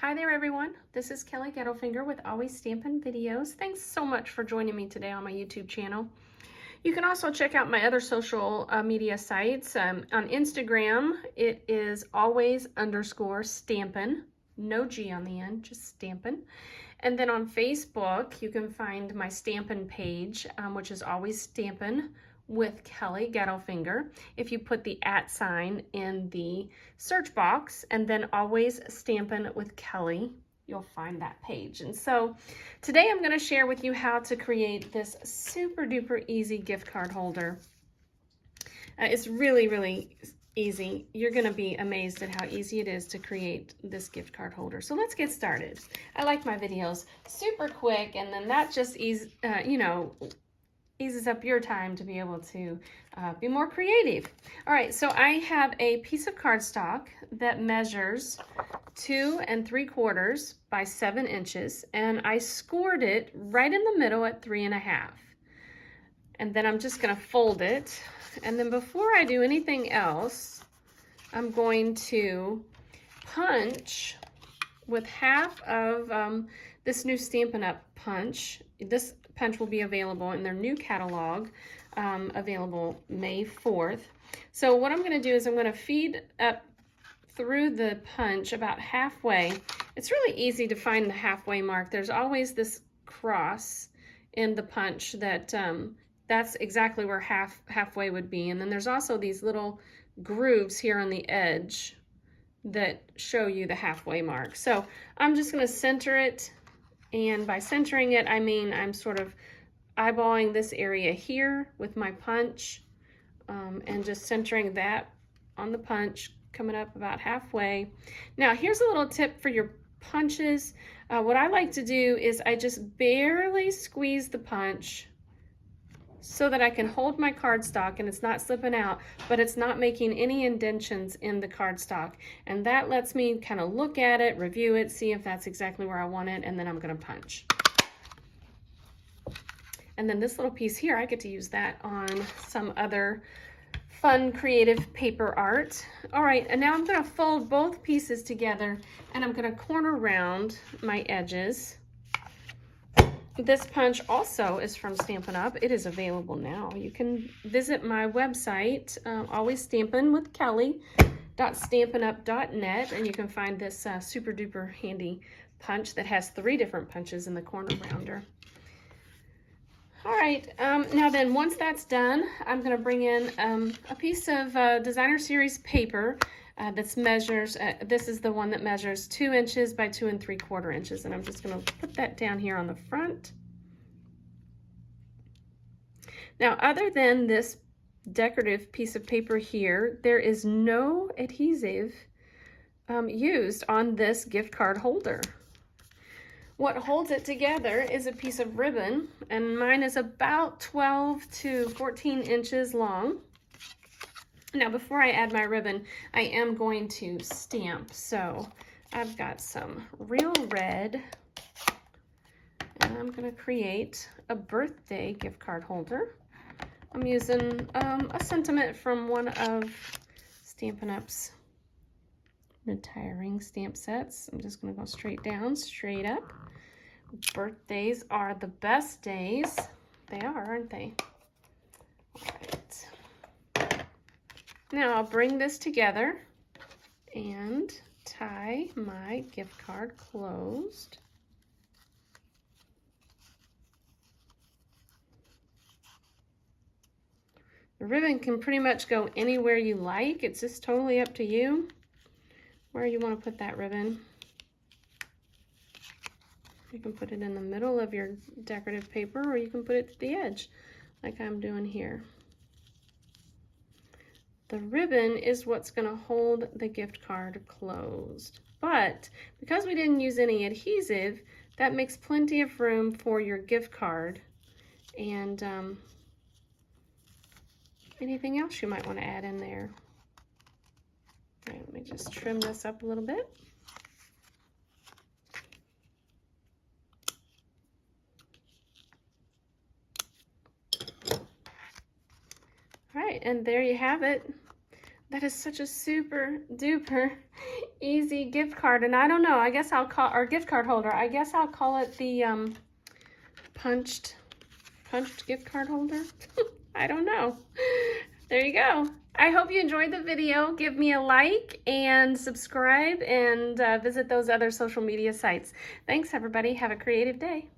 Hi there everyone, this is Kelly Gettelfinger with Always Stampin' Videos. Thanks so much for joining me today on my YouTube channel. You can also check out my other social media sites. On Instagram, it is always_stampin', no G on the end, just Stampin'. And then on Facebook, you can find my Stampin' page, which is Always Stampin' with Kelly Gettelfinger. If you put the @ in the search box and then Always Stampin' with Kelly, you'll find that page. And so today I'm going to share with you how to create this super duper easy gift card holder. It's really easy. You're going to be amazed at how easy it is to create this gift card holder. So let's get started. I like my videos super quick, and then that just eases up your time to be able to be more creative. All right, so I have a piece of cardstock that measures 2 3/4 by 7 inches, and I scored it right in the middle at 3 1/2. And then I'm just gonna fold it. And then before I do anything else, I'm going to punch with half of this new Stampin' Up! Punch. This punch will be available in their new catalog, available May 4th. So what I'm going to do is I'm going to feed up through the punch about halfway. It's really easy to find the halfway mark. There's always this cross in the punch that that's exactly where halfway would be. And then there's also these little grooves here on the edge that show you the halfway mark. So I'm just going to center it, and by centering it I mean I'm sort of eyeballing this area here with my punch, and just centering that on the punch, coming up about halfway. Now here's a little tip for your punches. What I like to do is I just barely squeeze the punch so that I can hold my cardstock and it's not slipping out, but it's not making any indentions in the cardstock. And that lets me kind of look at it, review it, see if that's exactly where I want it, and then I'm gonna punch. And then this little piece here, I get to use that on some other fun, creative paper art. All right, and now I'm gonna fold both pieces together and I'm gonna corner round my edges. This punch also is from Stampin' Up! It is available now. You can visit my website, Always Stampin' with Kelly.stampinup.net, and you can find this super duper handy punch that has 3 different punches in the corner rounder. All right, now then, once that's done, I'm going to bring in a piece of Designer Series paper that measures, this is the one that measures 2 inches by 2 3/4 inches, and I'm just going to put that down here on the front. Now, other than this decorative piece of paper here, there is no adhesive used on this gift card holder. What holds it together is a piece of ribbon, and mine is about 12 to 14 inches long. Now, before I add my ribbon, I am going to stamp. So I've got some real red, and I'm going to create a birthday gift card holder. I'm using a sentiment from one of Stampin' Up's retiring stamp sets. I'm just going to go straight down, straight up. Birthdays are the best days. They are, aren't they? All right. Now I'll bring this together and tie my gift card closed. The ribbon can pretty much go anywhere you like. It's just totally up to you where you want to put that ribbon. You can put it in the middle of your decorative paper, or you can put it to the edge like I'm doing here. The ribbon is what's going to hold the gift card closed. But because we didn't use any adhesive, that makes plenty of room for your gift card and anything else you might want to add in there. All right, let me just trim this up a little bit. All right, and there you have it. That is such a super duper easy gift card. And I don't know, I guess I'll call, or gift card holder, I guess I'll call it the punched gift card holder. I don't know. There you go. I hope you enjoyed the video. Give me a like and subscribe and visit those other social media sites. Thanks, everybody. Have a creative day.